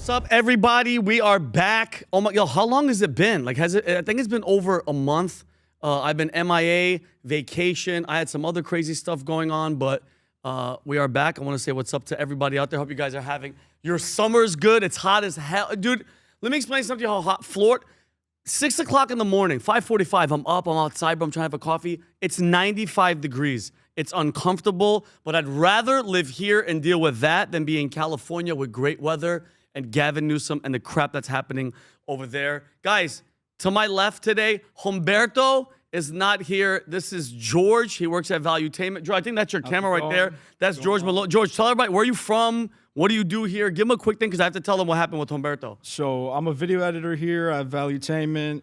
What's up, everybody? We are back. Oh my, yo, how long has it been? Like, has it? I think it's been over a month. I've been MIA, vacation. I had some other crazy stuff going on, but we are back. I want to say what's up to everybody out there. Hope you guys are having your summer's good. It's hot as hell, dude. Let me explain something to you how hot. Florida, 6 o'clock in the morning, 5:45. I'm up. I'm outside, but I'm trying to have a coffee. It's 95 degrees. It's uncomfortable, but I'd rather live here and deal with that than be in California with great weather and Gavin Newsom and the crap that's happening over there. Guys, to my left today, Humberto is not here. This is George. He works at Valuetainment. George, I think that's your camera right there. That's George Malone. George, tell everybody, where are you from? What do you do here? Give them a quick thing because I have to tell them what happened with Humberto. So I'm a video editor here at Valuetainment.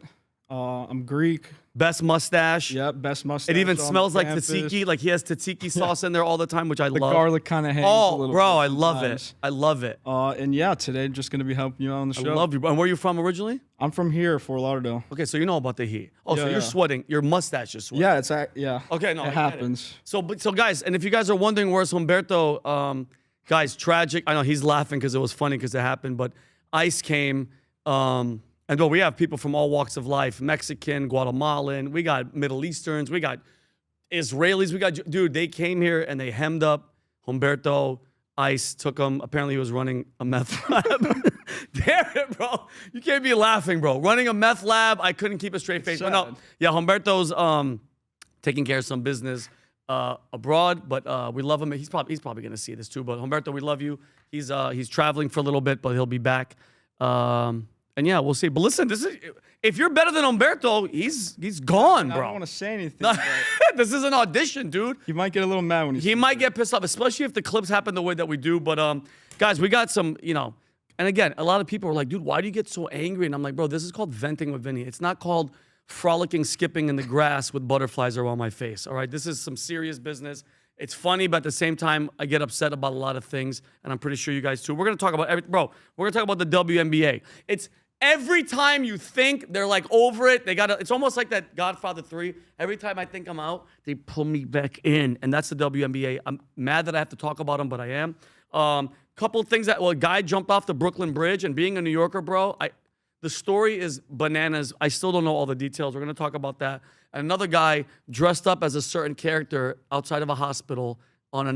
I'm Greek. Best mustache. Yep, best mustache. It even smells like tzatziki. Like he has tzatziki sauce in there all the time, which I love. The garlic kind of hangs a Oh, little bro, bit I love it. sometimes. I love it. And yeah, today just gonna be helping you out on the show. I love you. And where are you from originally? I'm from here, Fort Lauderdale. Okay, so you know about the heat. Oh, so Yeah, you're yeah. sweating. Your mustache is sweating. Yeah, yeah. Okay, no, I it get happens. So guys, and if you guys are wondering where's Humberto, guys, tragic. I know he's laughing because it was funny because it happened, but ICE came, and though we have people from all walks of life, Mexican, Guatemalan, we got Middle Easterns, we got Israelis, we got, dude, they came here and they hemmed up Humberto. ICE took him. Apparently he was running a meth lab. Damn it, bro. You can't be laughing, bro. Running a meth lab, I couldn't keep a straight face. But no, yeah, Humberto's taking care of some business abroad, but we love him. He's probably gonna see this too. But Humberto, we love you. He's traveling for a little bit, but he'll be back. And yeah, we'll see. But listen, if you're better than Humberto, he's gone, bro. I don't want to say anything. But This is an audition, dude. he might get a little mad when He might get pissed off, especially if the clips happen the way that we do. But guys, we got some, and again, a lot of people are like, dude, why do you get so angry? And I'm like, bro, this is called venting with Vinnie. It's not called frolicking, skipping in the grass with butterflies around my face. All right, this is some serious business. It's funny, but at the same time, I get upset about a lot of things, and I'm pretty sure you guys too. We're gonna talk about everything, bro. We're gonna talk about the WNBA. It's every time you think they're like over it, it's almost like that Godfather 3. Every time I think I'm out, they pull me back in, and that's the WNBA. I'm mad that I have to talk about them, but I am. Couple things a guy jumped off the Brooklyn Bridge, and being a New Yorker, bro, the story is bananas. I still don't know all the details. We're gonna talk about that. And another guy dressed up as a certain character outside of a hospital on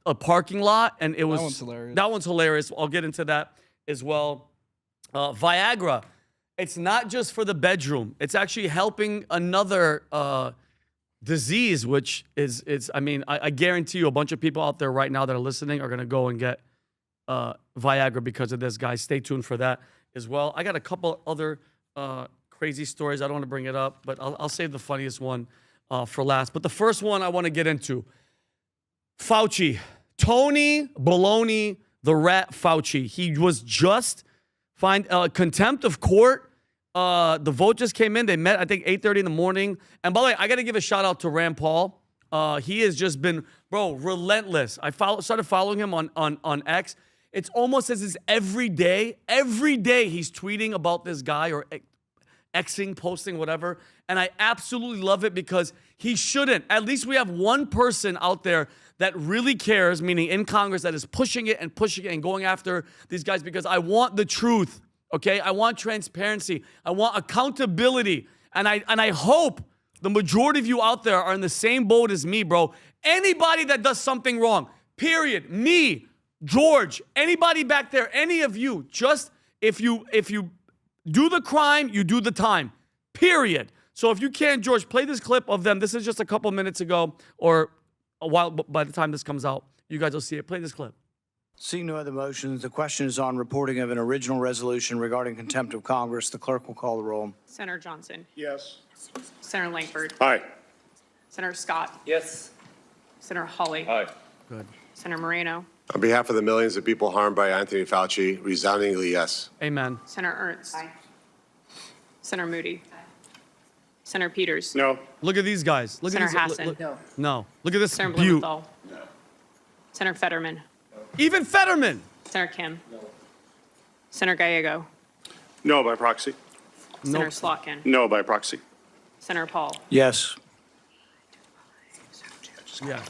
a parking lot, and it was That one's hilarious. That one's hilarious. I'll get into that as well. Viagra, it's not just for the bedroom. It's actually helping another disease, which is I mean, I guarantee you a bunch of people out there right now that are listening are gonna go and get Viagra because of this, guys. Stay tuned for that as well. I got a couple other crazy stories. I don't want to bring it up, but I'll save the funniest one for last. But the first one I want to get into, Fauci, Tony Baloney, the rat Fauci. He was just fined contempt of court. The vote just came in. They met, I think, 8:30 in the morning. And by the way, I got to give a shout out to Rand Paul. He has just been, bro, relentless. I started following him on X. It's almost as if every day he's tweeting about this guy or Xing, posting, whatever. And I absolutely love it because he shouldn't. At least we have one person out there that really cares, meaning in Congress, that is pushing it and going after these guys because I want the truth, okay? I want transparency. I want accountability. And I hope the majority of you out there are in the same boat as me, bro. Anybody that does something wrong, period, me, George, anybody back there, any of you, just if you do the crime, you do the time, period. So if you can, George, play this clip of them. This is just a couple minutes ago or a while, by the time this comes out, you guys will see it. Play this clip. Seeing no other motions, the question is on reporting of an original resolution regarding contempt of Congress. The clerk will call the roll. Senator Johnson. Yes. Senator Langford. Aye. Senator Scott. Yes. Senator Hawley. Aye. Good. Senator Moreno. On behalf of the millions of people harmed by Anthony Fauci, resoundingly yes. Amen. Senator Ernst. Senator Moody. Senator Peters. No. Look at these guys. Look Senator at these. Hassan. No. Look at this Senator beaut. Blumenthal. No. Senator Fetterman. Even Fetterman. Senator Kim. No. Senator Gallego. No by proxy. Senator Slotkin. No by proxy. Senator Paul. Yes. Yeah.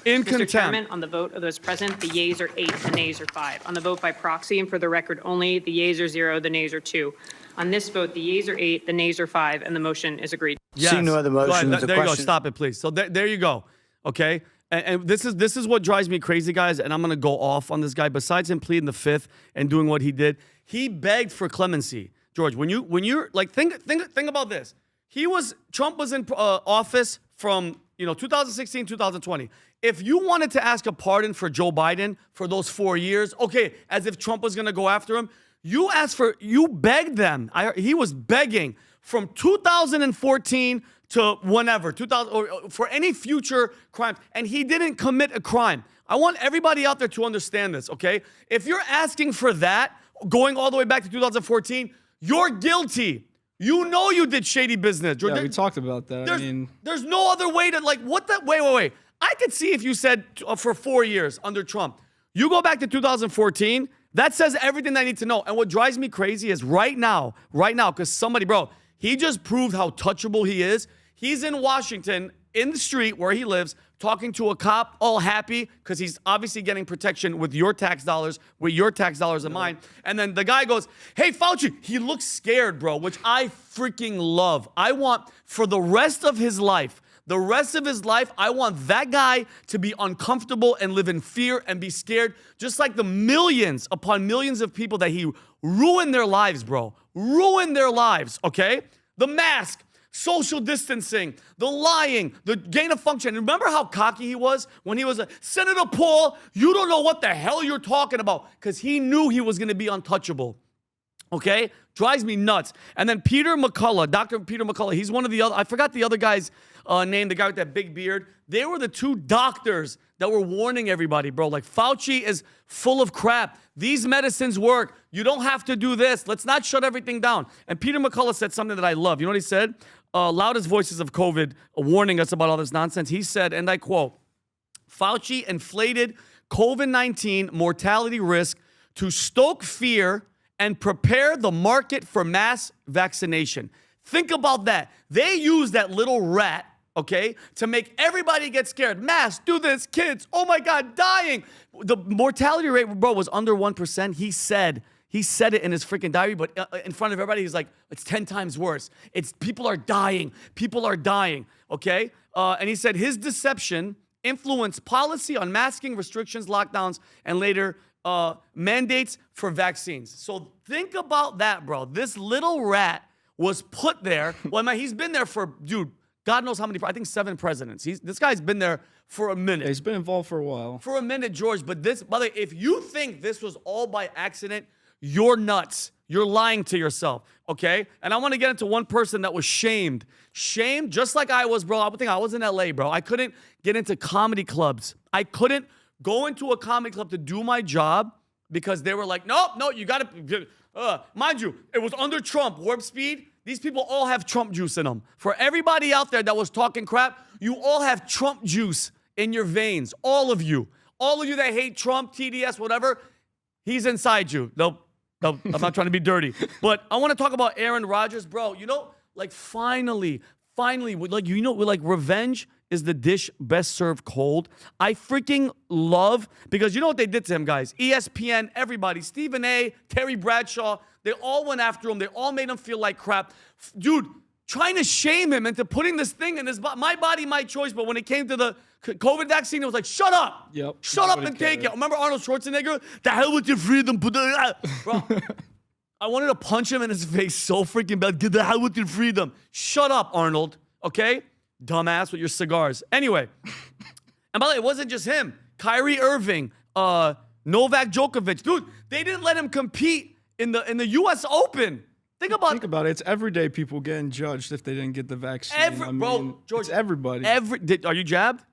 In Mr. contempt. Chairman, on the vote of those present, the yeas are 8, the nays are 5. On the vote by proxy, and for the record only, the yeas are 0, the nays are 2. On this vote, the yeas are 8, the nays are 5, and the motion is agreed. Yes. Seeing no other Go ahead. motions, the There you go. question- Stop it, please. So there you go. Okay. And this is what drives me crazy, guys. And I'm gonna go off on this guy. Besides him pleading the fifth and doing what he did, he begged for clemency. George, when you're like think about this. Trump was in office from 2016 2020. If you wanted to ask a pardon for Joe Biden for those 4 years, okay, as if Trump was gonna go after him, you begged them. He was begging from 2014 to whenever, 2000, or for any future crimes, and he didn't commit a crime. I want everybody out there to understand this, okay? If you're asking for that, going all the way back to 2014, you're guilty. You know you did shady business. Yeah, we talked about that. There's no other way to, like, what the, wait. I could see if you said for 4 years under Trump. You go back to 2014, that says everything I need to know. And what drives me crazy is right now, because somebody, bro, he just proved how touchable he is. He's in Washington, in the street where he lives, talking to a cop, all happy, because he's obviously getting protection with your tax dollars and mine. And then the guy goes, hey, Fauci. He looks scared, bro, which I freaking love. I want, for the rest of his life, I want that guy to be uncomfortable and live in fear and be scared, just like the millions upon millions of people that he ruined their lives, bro. Ruined their lives, okay? The mask, social distancing, the lying, the gain of function. And remember how cocky he was when he was Senator Paul, you don't know what the hell you're talking about, because he knew he was going to be untouchable. Okay? Drives me nuts. And then Peter McCullough, Dr. Peter McCullough, he's one of the other, I forgot the other guy's name, the guy with that big beard. They were the two doctors that were warning everybody, bro. Like, Fauci is full of crap. These medicines work. You don't have to do this. Let's not shut everything down. And Peter McCullough said something that I love. You know what he said? Loudest voices of COVID warning us about all this nonsense. He said, and I quote, Fauci inflated COVID-19 mortality risk to stoke fear and prepare the market for mass vaccination. Think about that. They use that little rat, okay, to make everybody get scared. Mass, do this, kids, oh my God, dying. The mortality rate, bro, was under 1%. He said it in his freaking diary, but in front of everybody, he's like, it's 10 times worse. People are dying, okay? And he said his deception influenced policy on masking, restrictions, lockdowns, and later mandates for vaccines. So think about that, bro. This little rat was put there. Well, man, he's been there for, dude, God knows how many, I think 7 presidents. This guy's been there for a minute. Yeah, he's been involved for a while. For a minute, George. But this, by the way, if you think this was all by accident, you're nuts. You're lying to yourself, okay? And I want to get into one person that was shamed. Shamed, just like I was, bro. I would think I was in LA, bro. I couldn't get into comedy clubs. I couldn't go into a comedy club to do my job because they were like, no, you got to, mind you, it was under Trump, Warp Speed. These people all have Trump juice in them. For everybody out there that was talking crap, you all have Trump juice in your veins. All of you. All of you that hate Trump, TDS, whatever, he's inside you. No, I'm not trying to be dirty. But I want to talk about Aaron Rodgers, bro. You know, like finally, like, you know, like revenge is the dish best served cold. I freaking love, because you know what they did to him, guys. ESPN, everybody, Stephen A., Terry Bradshaw, they all went after him. They all made him feel like crap. Dude, trying to shame him into putting this thing in his body. My body, my choice. But when it came to the COVID vaccine, it was like, shut up. Yep. Shut up and take it. Remember Arnold Schwarzenegger? The hell with your freedom. Bro, I wanted to punch him in his face so freaking bad. Get the hell with your freedom. Shut up, Arnold. Okay? Dumbass with your cigars. Anyway. And by the way, it wasn't just him. Kyrie Irving, Novak Djokovic. Dude, they didn't let him compete in the U.S. Open. Think about it. It's everyday people getting judged if they didn't get the vaccine. Bro, George, it's everybody. Are you jabbed?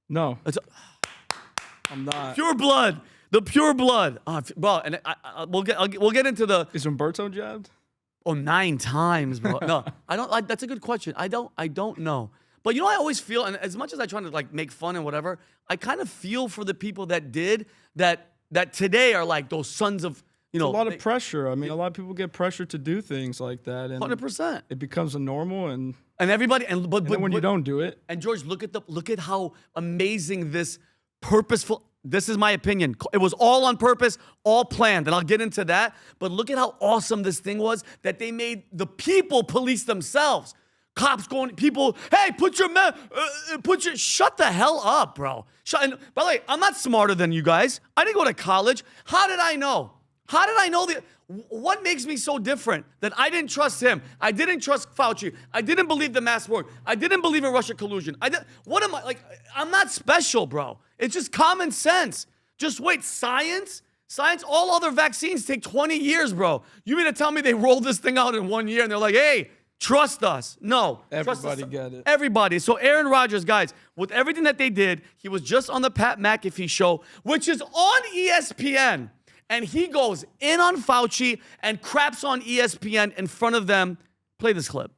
No. I'm not. Pure blood. The pure blood. Bro, and we'll get into the... Is Umberto jabbed? Oh, 9 times, bro. No, I don't. That's a good question. I don't know. But you know, I always feel, and as much as I try to like make fun and whatever, I kind of feel for the people that did that today are like those sons of, you know, a lot of pressure. I mean, a lot of people get pressure to do things like that, and 100%. it becomes a normal. And everybody, but then when you don't do it, and George, look at how amazing this purposeful. This is my opinion. It was all on purpose, all planned, and I'll get into that. But look at how awesome this thing was that they made the people police themselves. Cops going, people, hey, shut the hell up, bro. And by the way, I'm not smarter than you guys. I didn't go to college. How did I know? How did I know what makes me so different that I didn't trust him? I didn't trust Fauci. I didn't believe the mask worked. I didn't believe in Russia collusion. What am I, like, I'm not special, bro. It's just common sense. Just wait, science, all other vaccines take 20 years, bro. You mean to tell me they rolled this thing out in 1 year and they're like, hey, trust us? No. everybody get it. Everybody. So Aaron Rodgers, guys, with everything that they did, he was just on the Pat McAfee show, which is on ESPN. And he goes in on Fauci and craps on ESPN in front of them. Play this clip.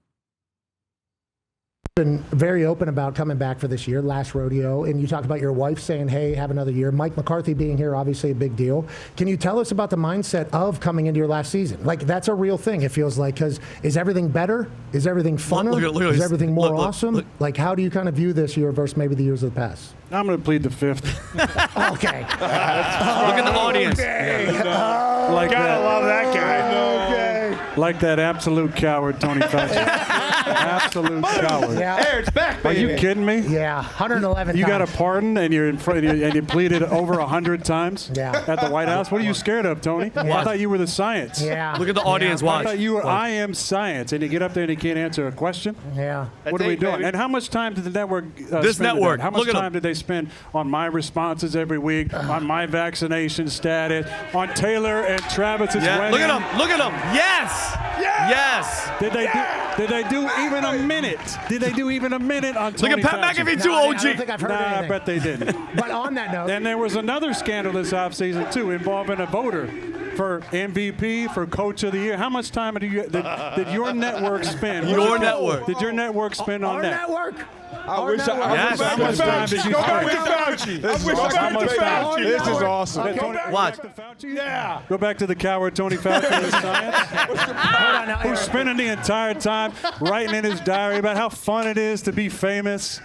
Been very open about coming back for this year, last rodeo, and you talked about your wife saying, hey, have another year. Mike McCarthy being here, obviously a big deal. Can you tell us about the mindset of coming into your last season? Like, that's a real thing, it feels like, because is everything better? Is everything funner? Look, is everything more awesome? Look. Like, how do you kind of view this year versus maybe the years of the past? I'm going to plead the fifth. Okay. Look at the audience. Like Gotta love that guy. Like that absolute coward, Tony Fauci. Absolute coward. Yeah. Hey, it's back, Are baby. you kidding me? Yeah, 111 You got a times. pardon and you're in front and you pleaded over 100 times Yeah. at the White House. What are you scared of, Tony? I thought you were the science. Yeah. Look at the audience. I Watch. thought you were I am science, and you get up there and you can't answer a question. Yeah. What are we doing? And how much time did the network This spend on network, that? How much look at time them. did they spend on my responses every week, on my vaccination status, on Taylor and Travis's wedding? Look at him. Look at him. Yes. Yes. Did they do even a minute? Did they do even a minute on Tony Look at Pat Fauci? McAfee too, No, I OG. don't think I've heard Nah, I anything. bet they didn't. But on that note, And there was another scandal this offseason, too, involving a voter for MVP, for Coach of the Year. How much time did your network spend? Your network. Did your network spend on our that? network. I wish I Yes. was How much time did you Go back spend? to Fauci. I wish awesome. I How much could time? Fauci. This is awesome. Okay. Watch. Go back to Fauci? Yeah. Go back to the coward Tony Fauci and his science. Hold on now, Who's Eric. spending the entire time writing in his diary about how fun it is to be famous.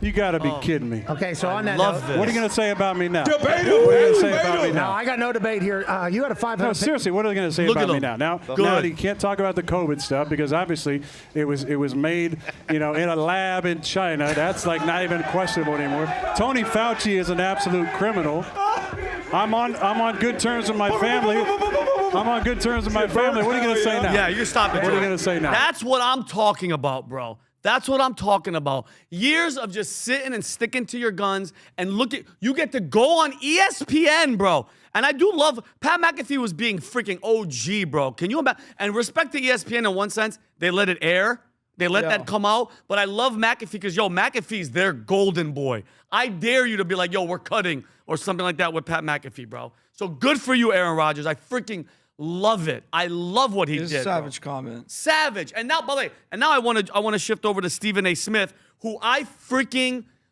You got to be kidding me. Okay, so on that Love note, this. What are you going to say about me now? Debate him, What are you going to say debate about me him. no, now? I got no debate here. You had a 500. No, seriously, what are they going to say Look about at me them. now? Good. Now you can't talk about the COVID stuff because obviously it was made, in a lab in China. That's like not even questionable anymore. Tony Fauci is an absolute criminal. I'm on good terms with my family. I'm on good terms with my family. What are you going to say now? Yeah, you're stopping. What are you going to say now? That's what I'm talking about, bro. That's what I'm talking about. Years of just sitting and sticking to your guns and you get to go on ESPN, bro. And I do love, Pat McAfee was being freaking OG, bro. Can you imagine? And respect to ESPN in one sense, they let it air. They let that come out. But I love McAfee because, McAfee's their golden boy. I dare you to be like, we're cutting or something like that with Pat McAfee, bro. So good for you, Aaron Rodgers. I freaking love it. I love what he It's did. a savage bro. comment. Savage. And now, by the way, I want to shift over to Stephen A. Smith, who let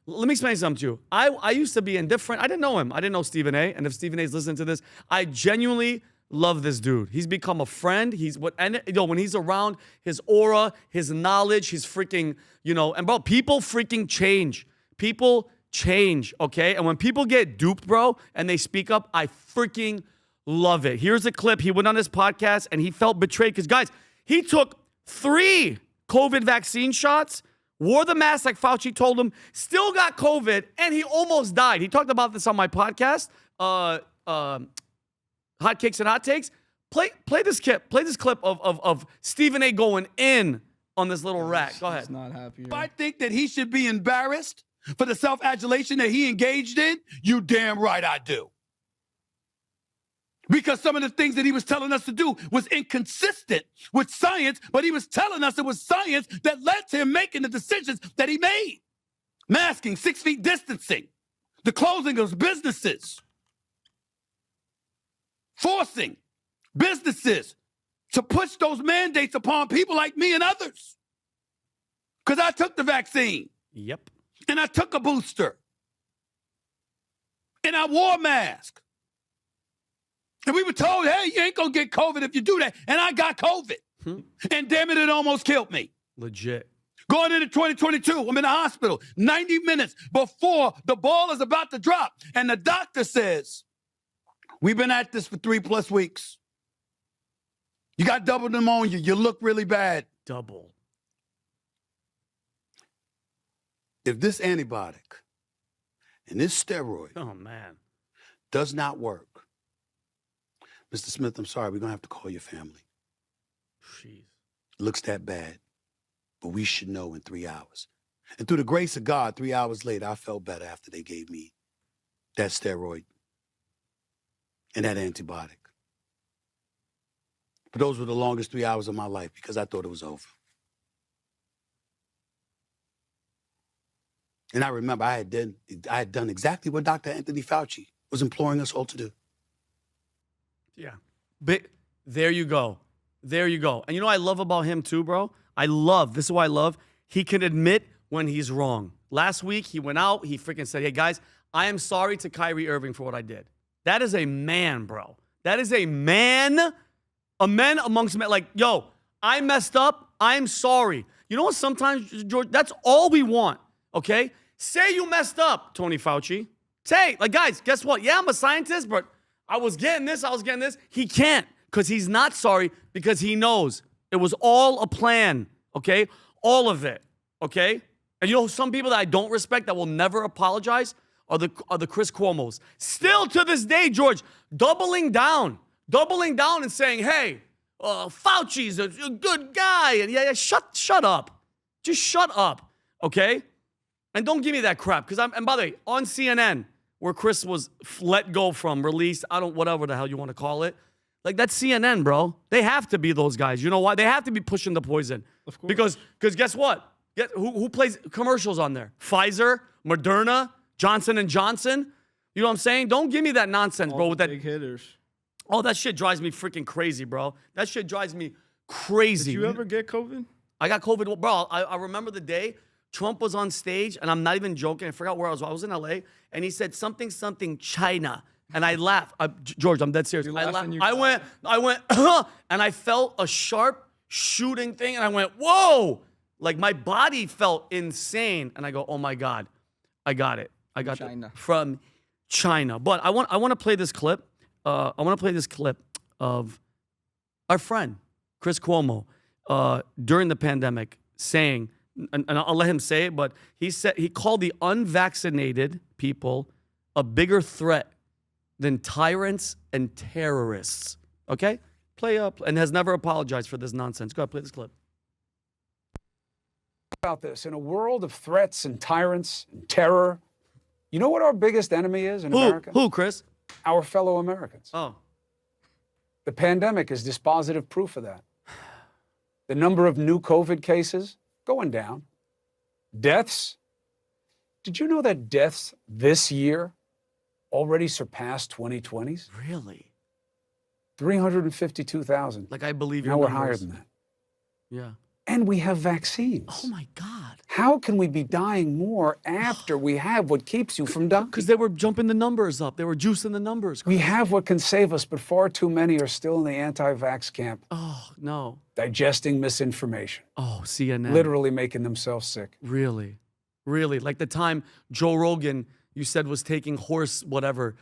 me explain something to you. I used to be indifferent. I didn't know him. I didn't know Stephen A. And if Stephen A. is listening to this, I genuinely love this dude. He's become a friend. When he's around, his aura, his knowledge, he's freaking, and bro, people freaking change. People change, okay? And when people get duped, bro, and they speak up, I freaking love it. Here's a clip. He went on his podcast and he felt betrayed because, guys, he took 3 COVID vaccine shots, wore the mask like Fauci told him, still got COVID, and he almost died. He talked about this on my podcast, Hot Cakes and Hot Takes. Play this clip. Play this clip of Stephen A. going in on this little rat. Go ahead. He's not happy. If I think that he should be embarrassed for the self-adulation that he engaged in, you damn right I do. Because some of the things that he was telling us to do was inconsistent with science, but he was telling us it was science that led to him making the decisions that he made. Masking, 6 feet distancing, the closing of businesses, forcing businesses to push those mandates upon people like me and others. Because I took the vaccine. Yep. And I took a booster. And I wore a mask. And we were told, hey, you ain't going to get COVID if you do that. And I got COVID. And damn it, it almost killed me. Legit. Going into 2022, I'm in the hospital 90 minutes before the ball is about to drop. And the doctor says, we've been at this for 3+ weeks. You got double pneumonia. You look really bad. Double. If this antibiotic and this steroid Oh, man. does not work, Mr. Smith, I'm sorry, we're going to have to call your family. Jeez. It looks that bad, but we should know in 3 hours. And through the grace of God, 3 hours later, I felt better after they gave me that steroid and that antibiotic. But those were the longest 3 hours of my life because I thought it was over. And I remember I had done exactly what Dr. Anthony Fauci was imploring us all to do. Yeah. But there you go. There you go. And you know what I love about him too, bro? This is what I love. He can admit when he's wrong. Last week, he went out. He freaking said, hey, guys, I am sorry to Kyrie Irving for what I did. That is a man, bro. That is a man amongst men. Like, yo, I messed up. I'm sorry. You know what? Sometimes, George, that's all we want, okay? Say you messed up, Tony Fauci. Say, like, guys, guess what? Yeah, I'm a scientist, but I was getting this. He can't because he's not sorry because he knows it was all a plan, okay? All of it, okay? And you know some people that I don't respect that will never apologize are the Chris Cuomos. Still to this day, George, doubling down and saying, hey, Fauci's a good guy. And yeah, shut up. Just shut up, okay? And don't give me that crap. And by the way, on CNN, where Chris was let go from, released, whatever the hell you want to call it. Like, that's CNN, bro. They have to be those guys. You know why? They have to be pushing the poison. Of course. Because guess what? Who plays commercials on there? Pfizer, Moderna, Johnson & Johnson. You know what I'm saying? Don't give me that nonsense, bro. With that big hitters. Oh, that shit drives me freaking crazy, bro. That shit drives me crazy. Did you ever get COVID? I got COVID. Bro, I remember the day Trump was on stage, and I'm not even joking. I forgot where I was. I was in LA, and he said something China. And I laughed. George, I'm dead serious. I laughed. I went, and I felt a sharp shooting thing, and I went, whoa! Like, my body felt insane. And I go, oh my God, I got it. I got China. it from China. But I want to play this clip. I want to play this clip of our friend, Chris Cuomo, during the pandemic saying, and I'll let him say it, but he called the unvaccinated people a bigger threat than tyrants and terrorists. Okay? Play up, and has never apologized for this nonsense. Go ahead, play this clip. About this, in a world of threats and tyrants and terror, you know what our biggest enemy is in America? Who, Chris? Our fellow Americans. Oh. The pandemic is dispositive proof of that. The number of new COVID cases going down. Deaths. Did you know that deaths this year already surpassed 2020's? Really? 352,000. Like, I believe now we're higher than that. Yeah. And we have vaccines. Oh my God. How can we be dying more after we have what keeps you from dying? Because they were jumping the numbers up. They were juicing the numbers. We have what can save us, but far too many are still in the anti-vax camp. Oh, no. Digesting misinformation. Oh, CNN. Literally making themselves sick. Really? Really? Like the time Joe Rogan, you said, was taking horse, whatever,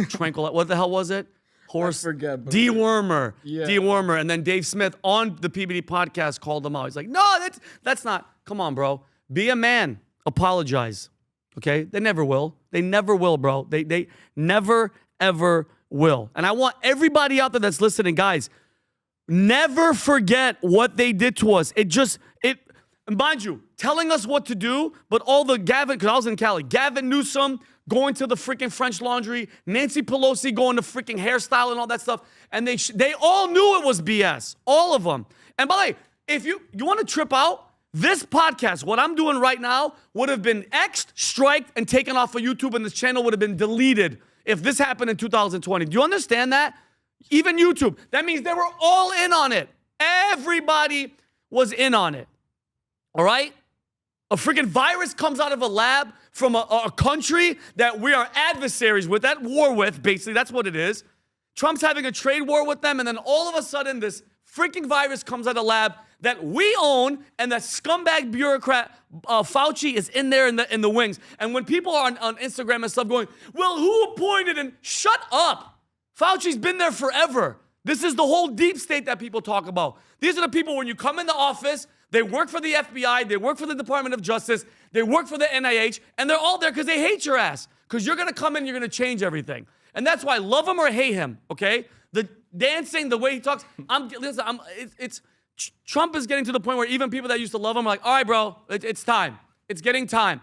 tranquilizer. What the hell was it? Horse. I forget. Dewormer. Yeah. Dewormer. And then Dave Smith on the PBD podcast called him out. He's like, no, that's not. Come on, bro. Be a man. Apologize. Okay? They never will. They never will, bro. They never, ever will. And I want everybody out there that's listening, guys, never forget what they did to us. And mind you, telling us what to do, but all the Gavin, because I was in Cali, Gavin Newsom going to the freaking French Laundry, Nancy Pelosi going to freaking hairstyle and all that stuff, and they all knew it was BS, all of them. And by the way, if you want to trip out, this podcast, what I'm doing right now, would have been X'd, striked, and taken off of YouTube, and this channel would have been deleted if this happened in 2020. Do you understand that? Even YouTube. That means they were all in on it. Everybody was in on it. All right? A freaking virus comes out of a lab from a country that we are adversaries with, at war with, basically. That's what it is. Trump's having a trade war with them, and then all of a sudden this freaking virus comes out of the lab that we own, and that scumbag bureaucrat Fauci is in there in the wings. And when people are on Instagram and stuff going, well, who appointed? And shut up. Fauci's been there forever. This is the whole deep state that people talk about. These are the people when you come in the office, they work for the FBI, they work for the Department of Justice, they work for the NIH, and they're all there because they hate your ass. Because you're going to come in, you're going to change everything. And that's why love him or hate him, okay? The dancing, the way he talks, Trump is getting to the point where even people that used to love him are like, all right, bro, it's time. It's getting time.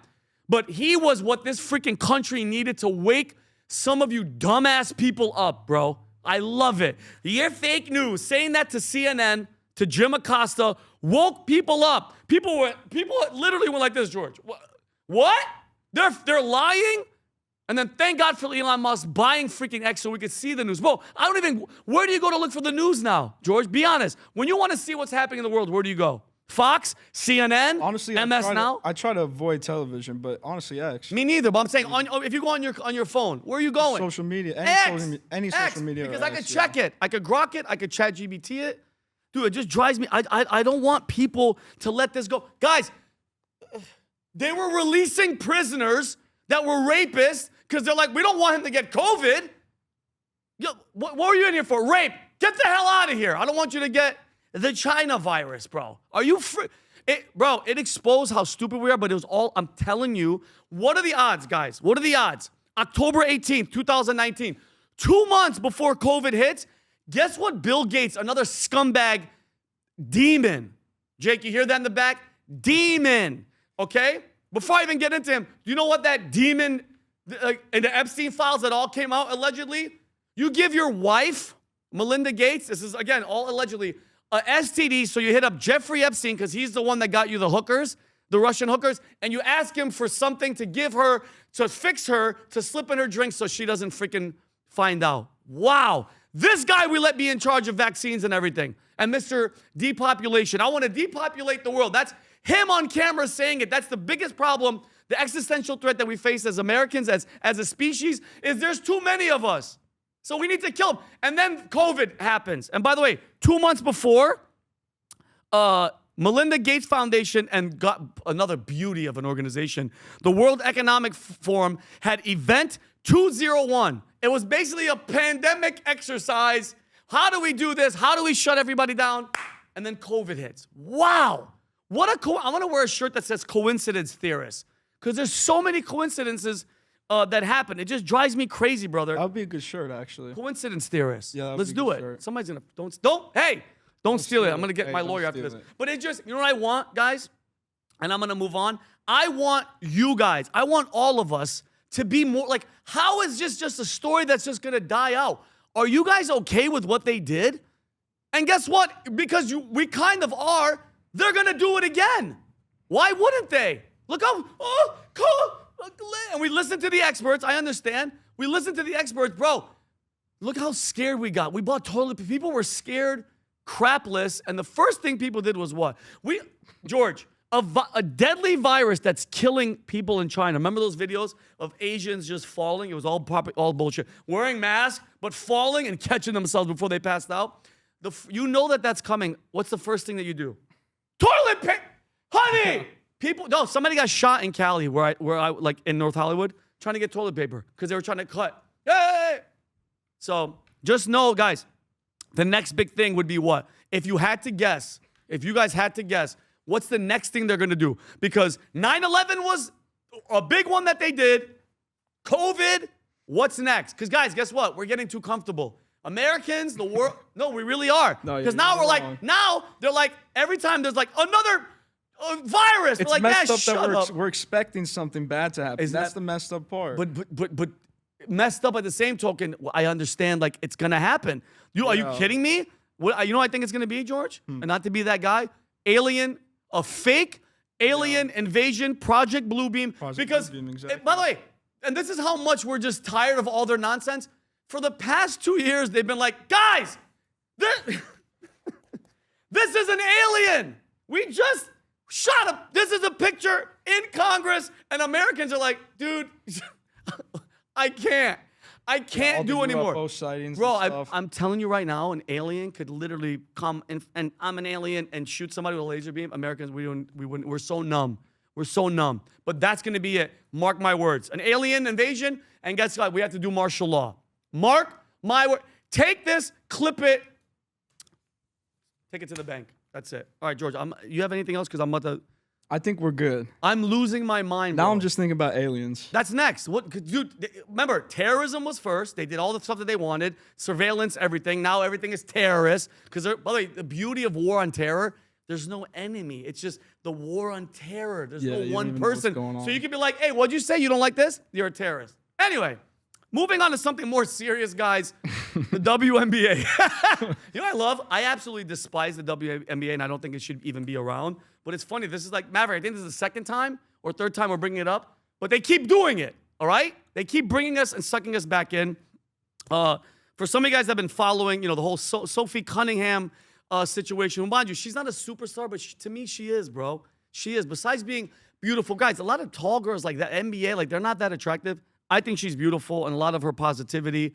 But he was what this freaking country needed to wake some of you dumbass people up, bro. I love it. You're fake news. Saying that to CNN, to Jim Acosta, woke people up. People literally went like this, George. What? They're lying? And then thank God for Elon Musk buying freaking X so we could see the news. Bro, where do you go to look for the news now, George? Be honest. When you want to see what's happening in the world, where do you go? Fox, CNN, honestly, MS Now? I try to avoid television, but honestly, X. Me neither, but I'm saying if you go on your phone, where are you going? Social media, any X, social media. Because I could check it. I could grok it. I could chat GBT it. Dude, it just drives me. I don't want people to let this go. Guys, they were releasing prisoners that were rapists because they're like, we don't want him to get COVID. Yo, what were you in here for? Rape. Get the hell out of here. I don't want you to get the China virus, bro. Are you free? Bro, it exposed how stupid we are, but it was all, I'm telling you, what are the odds, guys? What are the odds? October 18th, 2019, 2 months before COVID hits, guess what Bill Gates, another scumbag demon. Jake, you hear that in the back? Demon, okay? Before I even get into him, do you know what that demon, in the Epstein files that all came out allegedly? You give your wife, Melinda Gates, this is, again, all allegedly, a STD, so you hit up Jeffrey Epstein because he's the one that got you the hookers, the Russian hookers, and you ask him for something to give her, to fix her, to slip in her drink so she doesn't freaking find out. Wow. This guy we let be in charge of vaccines and everything. And Mr. Depopulation. I want to depopulate the world. That's him on camera saying it. That's the biggest problem, the existential threat that we face as Americans, as a species, is there's too many of us. So we need to kill him. And then COVID happens. And by the way, 2 months before, Melinda Gates Foundation and got another beauty of an organization, the World Economic Forum had Event 201. It was basically a pandemic exercise. How do we do this? How do we shut everybody down? And then COVID hits. Wow. I'm going to wear a shirt that says coincidence theorist because there's so many coincidences that happen. It just drives me crazy, brother. That would be a good shirt, actually. Coincidence theorist. Yeah, let's do it. Shirt. Somebody's gonna don't steal it. I'm gonna get my lawyer after this. But it just, you know what I want, guys? And I'm gonna move on. I want you guys, I want all of us to be more like, how is this just a story that's just gonna die out? Are you guys okay with what they did? And guess what? Because we kind of are, they're gonna do it again. Why wouldn't they? Look how, and we listen to the experts. I understand. We listen to the experts. Bro, look how scared we got. We bought toilet paper. People were scared, crapless. And the first thing people did was what? George, a deadly virus that's killing people in China. Remember those videos of Asians just falling? It was all bullshit. Wearing masks, but falling and catching themselves before they passed out. You know that's coming. What's the first thing that you do? Toilet paper! Honey! Somebody got shot in Cali, where I like in North Hollywood, trying to get toilet paper because they were trying to cut. Yay! So just know, guys, the next big thing would be what? If you guys had to guess, what's the next thing they're gonna do? Because 9/11 was a big one that they did. COVID, what's next? Because guys, guess what? We're getting too comfortable. Americans, the world, no, we really are. Because now they're like, every time there's like another virus. It's like, messed up that we're expecting something bad to happen. That's the messed up part. But messed up at the same token, I understand like it's gonna happen. Are you kidding me? You know what I think it's gonna be, George? And not to be that guy, a fake alien invasion, Project Bluebeam. Exactly. By the way, and this is how much we're just tired of all their nonsense. For the past 2 years, they've been like, guys, this is an alien. We just shut up. This is a picture in Congress. And Americans are like, dude, I can't. I all can't the do anymore. UFO sightings Bro, and stuff. I'm telling you right now, an alien could literally come and I'm an alien and shoot somebody with a laser beam. Americans, we're so numb. We're so numb. But that's going to be it. Mark my words. An alien invasion, and guess what? We have to do martial law. Mark my word. Take this, clip it, take it to the bank. That's it. All right, George, you have anything else? Because I'm about to... I think we're good. I'm losing my mind, Now bro. I'm just thinking about aliens. That's next. What, dude? Remember, terrorism was first. They did all the stuff that they wanted, surveillance, everything. Now everything is terrorist. Because by the way, the beauty of war on terror, there's no enemy. It's just the war on terror. There's Yeah, no you don't one even know what's person. going on. So you could be like, hey, what'd you say? You don't like this? You're a terrorist. Anyway, moving on to something more serious, guys. The WNBA. You know what I love? I absolutely despise the WNBA, and I don't think it should even be around. But it's funny. This is like, Maverick, I think this is the second time or third time we're bringing it up. But they keep doing it, all right? They keep bringing us and sucking us back in. For some of you guys that have been following, the whole Sophie Cunningham situation. Mind you, she's not a superstar, but to me, she is, bro. She is. Besides being beautiful, guys, a lot of tall girls like that, NBA, like they're not that attractive. I think she's beautiful, and a lot of her positivity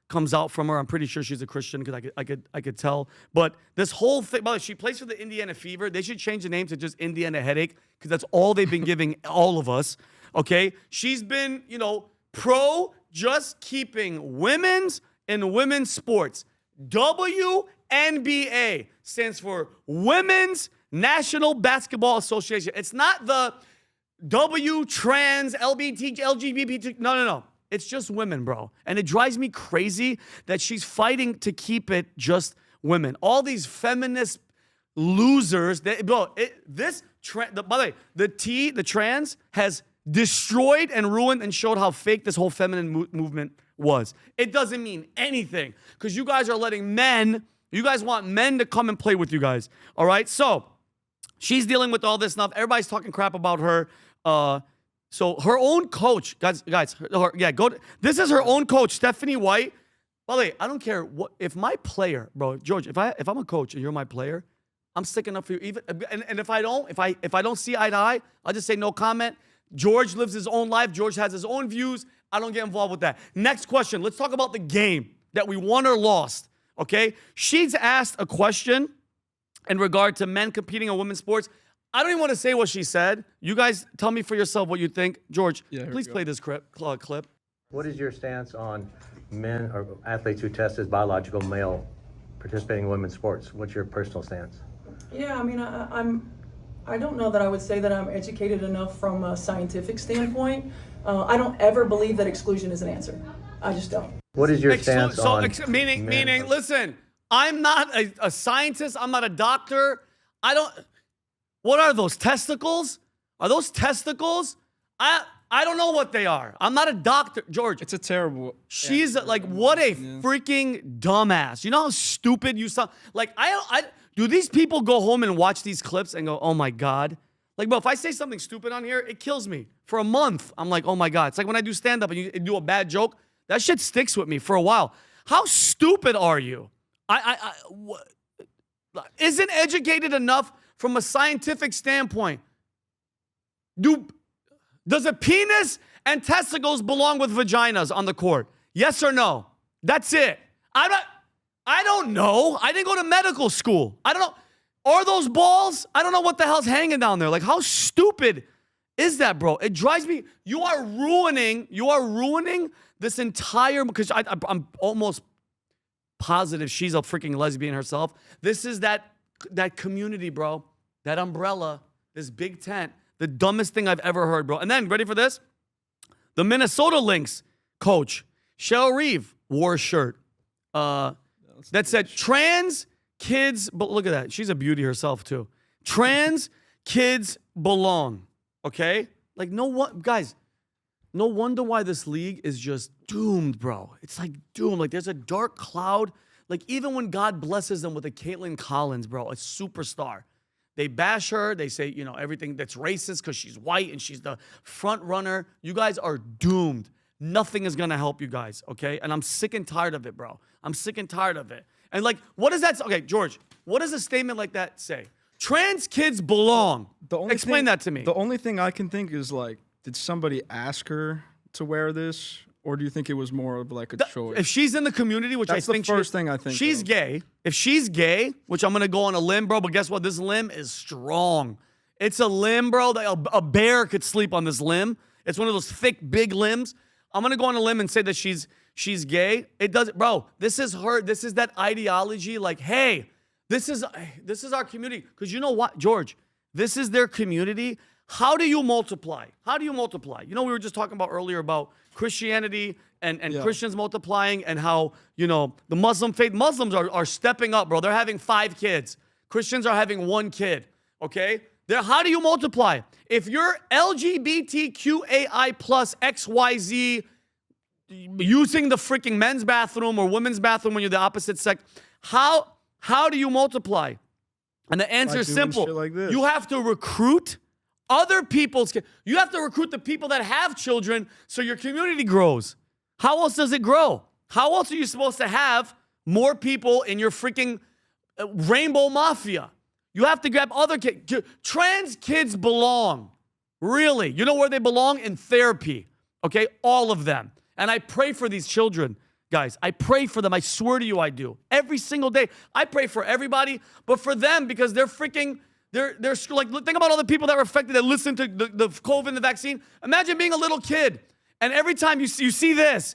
comes out from her. I'm pretty sure she's a Christian because I could tell. But this whole thing, by the way, she plays for the Indiana Fever. They should change the name to just Indiana Headache because that's all they've been giving all of us. Okay, she's been pro just keeping women's and women's sports. WNBA stands for Women's National Basketball Association. It's not the W trans LGBT. No. It's just women, bro. And it drives me crazy that she's fighting to keep it just women. All these feminist losers. By the way, the trans has destroyed and ruined and showed how fake this whole feminine movement was. It doesn't mean anything because you guys are letting you guys want men to come and play with you guys. All right? So she's dealing with all this stuff. Everybody's talking crap about her. So her own coach, guys, this is her own coach, Stephanie White. By the way, I don't care if my player, bro, George, if I'm a coach and you're my player, I'm sticking up for you. And if I don't see eye to eye, I'll just say no comment. George lives his own life. George has his own views. I don't get involved with that. Next question. Let's talk about the game that we won or lost. Okay? She's asked a question in regard to men competing in women's sports. I don't even want to say what she said. You guys tell me for yourself what you think. George, please play this clip. What is your stance on men or athletes who test as biological male participating in women's sports? What's your personal stance? Yeah, I mean, I don't know that I would say that I'm educated enough from a scientific standpoint. I don't ever believe that exclusion is an answer. I just don't. What is your stance on meaning, listen, I'm not a scientist. I'm not a doctor. What are those, testicles? Are those testicles? I don't know what they are. I'm not a doctor, George. It's a terrible. She's like, what a freaking dumbass. You know how stupid you sound? Like, do these people go home and watch these clips and go, oh my God? Like, bro, if I say something stupid on here, it kills me. For a month, I'm like, oh my God. It's like when I do stand-up and you do a bad joke, that shit sticks with me for a while. How stupid are you? Isn't educated enough from a scientific standpoint. Does a penis and testicles belong with vaginas on the court? Yes or no? That's it. I don't know. I didn't go to medical school. I don't know. Are those balls? I don't know what the hell's hanging down there. Like, how stupid is that, bro? It drives me. You are ruining this entire, because I'm almost positive she's a freaking lesbian herself. This is that community, bro. That umbrella, this big tent, the dumbest thing I've ever heard, bro. And then, ready for this? The Minnesota Lynx coach, Cheryl Reeve, wore a shirt that said, trans kids, but look at that. She's a beauty herself, too. Trans kids belong, okay? Like, guys, no wonder why this league is just doomed, bro. It's like doomed. Like, there's a dark cloud. Like, even when God blesses them with a Caitlin Collins, bro, a superstar, they bash her. They say, everything that's racist because she's white and she's the front runner. You guys are doomed. Nothing is going to help you guys, okay? And I'm sick and tired of it, bro. I'm sick and tired of it. And, like, what does that say? Okay, George, what does a statement like that say? Trans kids belong. Explain that to me. The only thing I can think is, like, did somebody ask her to wear this? Or do you think it was more of like a choice? If she's in the community, which That's I think the first thing I think she's of. gay. If she's gay, which I'm gonna go on a limb, bro. But guess what? This limb is strong. It's a limb, bro. A bear could sleep on this limb. It's one of those thick, big limbs. I'm gonna go on a limb and say that she's gay. It doesn't, bro. This is her. This is that ideology. Like, hey, this is our community. Because you know what, George? This is their community. How do you multiply? How do you multiply? You know, we were just talking about earlier about Christianity and Christians multiplying and how, you know, the Muslim faith, Muslims are stepping up, bro. They're having 5 kids. Christians are having 1 kid, okay? How do you multiply? If you're LGBTQAI plus XYZ using the freaking men's bathroom or women's bathroom when you're the opposite sex, how do you multiply? And the answer is simple. Like this. You have to recruit other people's kids. You have to recruit the people that have children so your community grows. How else does it grow? How else are you supposed to have more people in your freaking rainbow mafia? You have to grab other kids. Trans kids belong. Really. You know where they belong? In therapy. Okay? All of them. And I pray for these children, guys. I pray for them. I swear to you I do. Every single day. I pray for everybody, but for them because they're freaking... They're like, think about all the people that were affected that listened to the COVID and the vaccine. Imagine being a little kid, and every time you see this,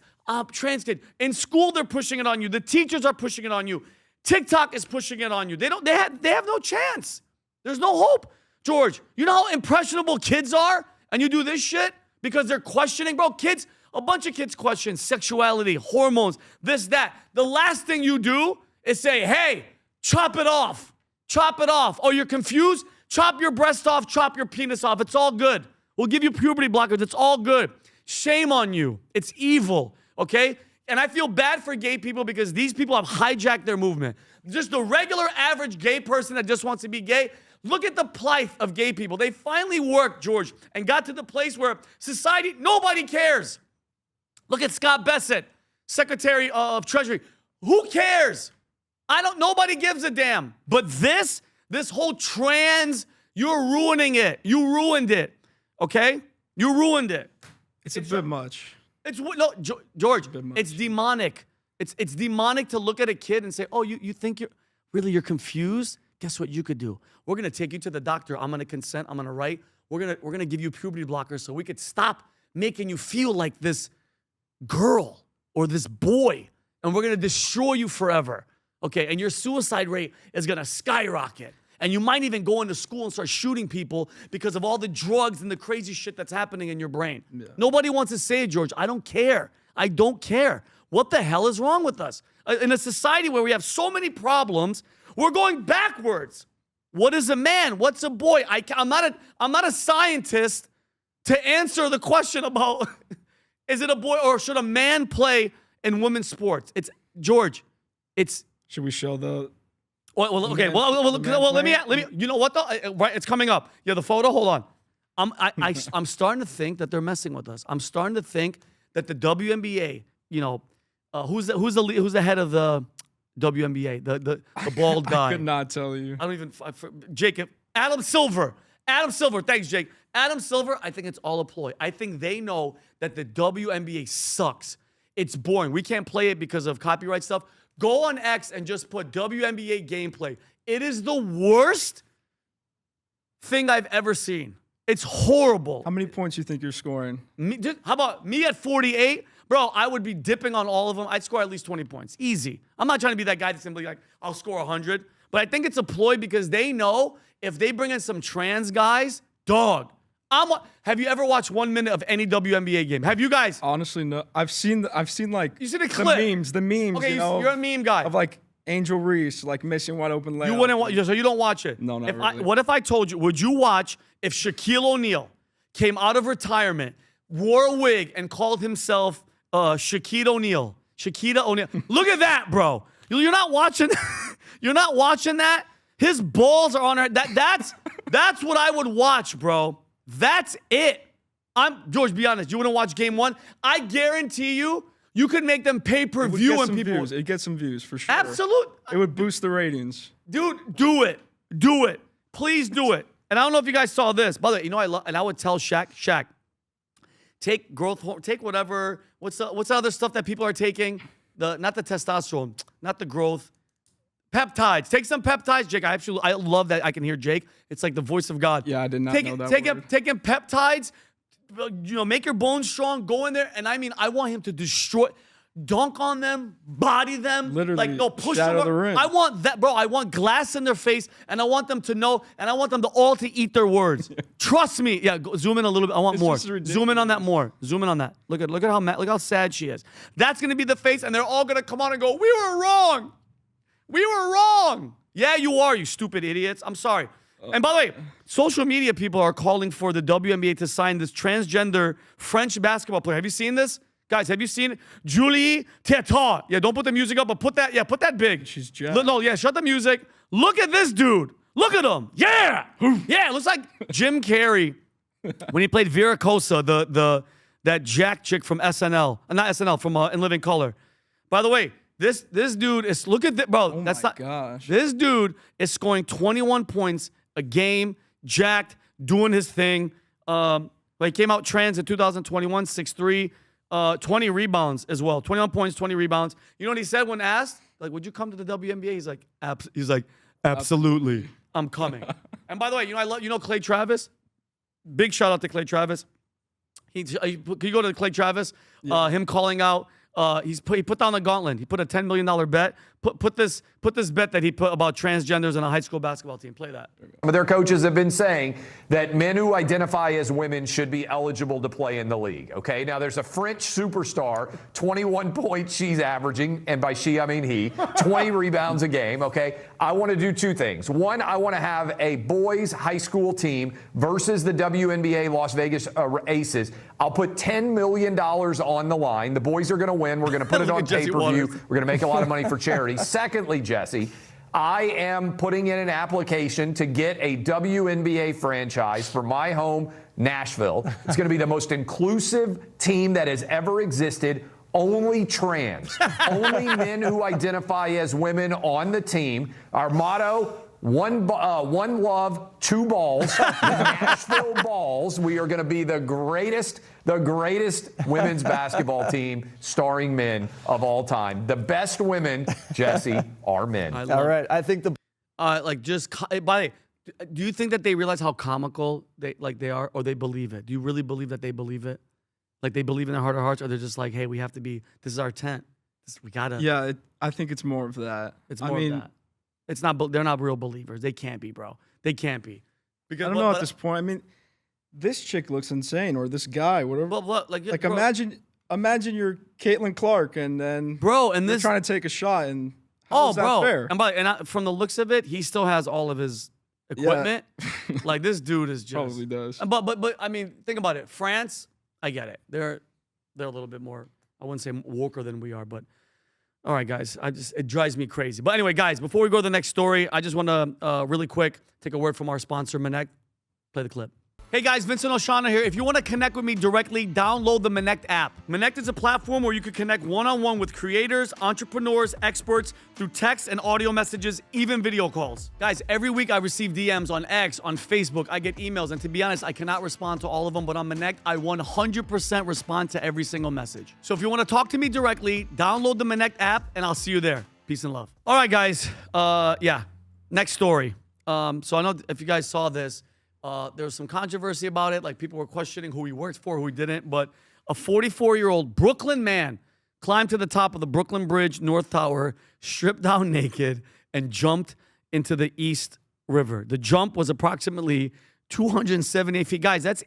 trans kid, in school they're pushing it on you. The teachers are pushing it on you. TikTok is pushing it on you. They have no chance. There's no hope. George, you know how impressionable kids are? And you do this shit because they're questioning, bro. Kids, a bunch of kids question sexuality, hormones, this, that. The last thing you do is say, hey, chop it off. Chop it off. Oh, you're confused? Chop your breast off, chop your penis off. It's all good. We'll give you puberty blockers. It's all good. Shame on you. It's evil, okay? And I feel bad for gay people because these people have hijacked their movement. Just the regular average gay person that just wants to be gay. Look at the plight of gay people. They finally worked, George, and got to the place where society, nobody cares. Look at Scott Bessent, Secretary of Treasury. Who cares? Nobody gives a damn. But this whole trans, you're ruining it. You ruined it. Okay? You ruined it. It's a bit much. No, George, it's demonic. It's demonic to look at a kid and say, oh, you think you're confused? Guess what you could do? We're gonna take you to the doctor. I'm gonna consent. I'm gonna write. We're gonna give you puberty blockers so we could stop making you feel like this girl or this boy, and we're gonna destroy you forever. Okay, and your suicide rate is gonna skyrocket. And you might even go into school and start shooting people because of all the drugs and the crazy shit that's happening in your brain. Yeah. Nobody wants to say it, George. I don't care. I don't care. What the hell is wrong with us? In a society where we have so many problems, we're going backwards. What is a man? What's a boy? I'm not a scientist to answer the question about is it a boy or should a man play in women's sports? George. Should we show the? Well, okay. Well, let me. You know what though? Right, it's coming up. Yeah, the photo. Hold on. I'm starting to think that they're messing with us. I'm starting to think that the WNBA. You know, who's the head of the WNBA? The bald guy. I could not tell you. I don't even. Jacob. Adam Silver. Adam Silver. Thanks, Jake. Adam Silver. I think it's all a ploy. I think they know that the WNBA sucks. It's boring. We can't play it because of copyright stuff. Go on X and just put WNBA gameplay. It is the worst thing I've ever seen. It's horrible. How many points do you think you're scoring? How about me at 48? Bro, I would be dipping on all of them. I'd score at least 20 points. Easy. I'm not trying to be that guy that's simply like, I'll score 100. But I think it's a ploy because they know if they bring in some trans guys, dog. Have you ever watched 1 minute of any WNBA game? Have you guys? Honestly, no. I've seen like you see the clip. The memes. Okay, you know, you're a meme guy. Of like Angel Reese, like missing wide open layup. You wouldn't watch, so you don't watch it. No, not really. What if I told you? Would you watch if Shaquille O'Neal came out of retirement, wore a wig, and called himself Shaquita O'Neal? Shaquita O'Neal. Look at that, bro. You're not watching. You're not watching that. His balls are on her. That's what I would watch, bro. That's it. George, be honest. You wouldn't watch game 1? I guarantee you could make them pay-per-view and people. It'd get some views for sure. Absolutely. It would boost the ratings. Dude, do it. Do it. Please do it. And I don't know if you guys saw this. By the way, you know I would tell Shaq, take take whatever. What's the other stuff that people are taking? Not the testosterone, not the growth. Peptides. Take some peptides, Jake. I love that I can hear Jake. It's like the voice of God. Yeah, I did not know that word. Taking peptides, make your bones strong. Go in there, and I mean, I want him to dunk on them, body them, Literally, push shatter them. the rim. I want that, bro. I want glass in their face, and I want them to know, and I want them to all to eat their words. Trust me. Yeah, zoom in a little bit. I want It's more. just ridiculous. Zoom in on that more. Zoom in on that. Look how sad she is. That's gonna be the face, and they're all gonna come on and go, "We were wrong. We were wrong." Yeah, you are, you stupid idiots. I'm sorry. And by the way, social media people are calling for the WNBA to sign this transgender French basketball player. Have you seen this? Guys, have you seen it? Julie Teta. Yeah, don't put the music up, but put that big. She's jacked. No, yeah, shut the music. Look at this dude. Look at him. Yeah. Yeah, it looks like Jim Carrey when he played Vera Cosa, that Jack chick from SNL. Not SNL, from In Living Color. By the way, this dude is, look at that, bro. Oh that's my not, gosh. This dude is scoring 21 points a game, jacked, doing his thing. He came out trans in 2021, 6'3", 20 rebounds as well. 21 points, 20 rebounds. You know what he said when asked? Like, would you come to the WNBA? He's like, absolutely, I'm coming. And by the way, you know Clay Travis? Big shout out to Clay Travis. Can you go to Clay Travis? Yeah. Him calling out. He put down the gauntlet. He put a $10 million bet. Put this bet that he put about transgenders in a high school basketball team. Play that. But their coaches have been saying that men who identify as women should be eligible to play in the league. Okay, now there's a French superstar, 21 points she's averaging, and by she I mean he, 20 rebounds a game. Okay, I want to do two things. One, I want to have a boys high school team versus the WNBA Las Vegas Aces. I'll put $10 million on the line. The boys are going to win. We're going to put it on pay-per-view. We're going to make a lot of money for charity. Secondly, Jesse, I am putting in an application to get a WNBA franchise for my home, Nashville. It's going to be the most inclusive team that has ever existed. Only trans, only men who identify as women on the team. Our motto, one love, two balls. The Nashville Balls. We are going to be the greatest women's basketball team starring men of all time. The best women, Jesse, are men. All right. I think the by the way, do you think that they realize how comical they are, or they believe it? Do you really believe that they believe it? Like they believe in their heart of hearts, or they're just like, hey, we have to be. This is our tent. We gotta. Yeah, I think it's more of that. It's more of that. It's not. They're not real believers. They can't be, bro. They can't be. Because I don't know at this point. I mean, this chick looks insane, or this guy, whatever. But bro, imagine you're Caitlin Clark, and then this trying to take a shot, and how is that fair? And from the looks of it, he still has all of his equipment. Yeah. Like this dude is just probably does. But I mean, think about it. France, I get it. They're a little bit more. I wouldn't say woker than we are, but. All right, guys, it drives me crazy. But anyway, guys, before we go to the next story, I just want to really quick take a word from our sponsor, Minect. Play the clip. Hey guys, Vincent Oshana here. If you want to connect with me directly, download the Minect app. Minect is a platform where you can connect one-on-one with creators, entrepreneurs, experts through text and audio messages, even video calls. Guys, every week I receive DMs on X, on Facebook. I get emails, and to be honest, I cannot respond to all of them, but on Minect, I 100% respond to every single message. So if you want to talk to me directly, download the Minect app, and I'll see you there. Peace and love. All right, guys. Next story. So I know if you guys saw this, there was some controversy about it. Like people were questioning who he worked for, who he didn't. But a 44-year-old Brooklyn man climbed to the top of the Brooklyn Bridge North Tower, stripped down naked, and jumped into the East River. The jump was approximately 278 feet. Guys, that's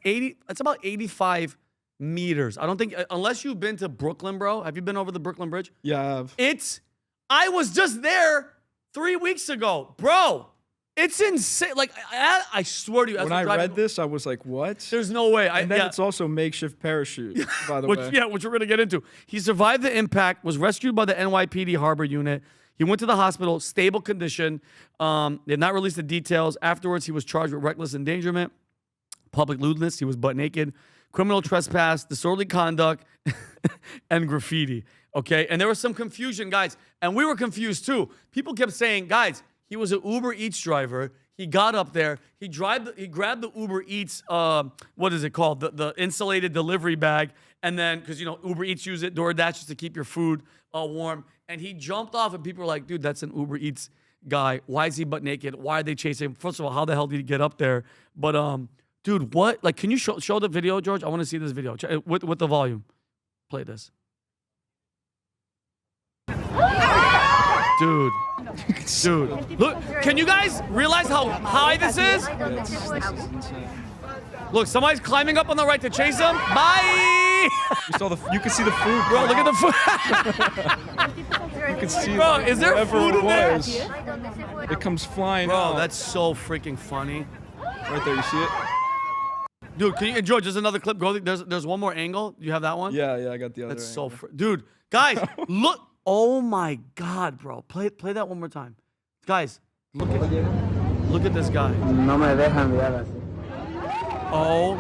about 85 meters. I don't think, unless you've been to Brooklyn, bro. Have you been over the Brooklyn Bridge? Yeah, I have. I was just there 3 weeks ago, bro. It's insane. Like, I swear to you. When I read this, I was like, what? There's no way. And then it's also makeshift parachute, by the way. Yeah, which we're going to get into. He survived the impact, was rescued by the NYPD Harbor Unit. He went to the hospital, stable condition. They did not release the details. Afterwards, he was charged with reckless endangerment, public lewdness. He was butt naked, criminal trespass, disorderly conduct, and graffiti. Okay? And there was some confusion, guys. And we were confused, too. People kept saying, guys, he was an Uber Eats driver. He got up there. He grabbed the Uber Eats, what is it called? The insulated delivery bag. And then, because, you know, Uber Eats use it, DoorDash just to keep your food warm. And he jumped off, and people were like, dude, that's an Uber Eats guy. Why is he butt naked? Why are they chasing him? First of all, how the hell did he get up there? But, dude, what? Like, can you show the video, George? I want to see this video with the volume. Play this. Dude. Dude. Look, can you guys realize how high this is? Look, somebody's climbing up on the right to chase him. Bye! You can see the food. Bro, look at the food. You can see bro, is there whatever food in there? It comes flying bro, out. that's so freaking funny. Right there, you see it? Dude, can you, George, there's another clip. Go, there's one more angle. You have that one? Yeah, I got the other That's angle. so dude, guys, look. Oh my God, bro. Play that one more time. Guys, look at this guy. Oh.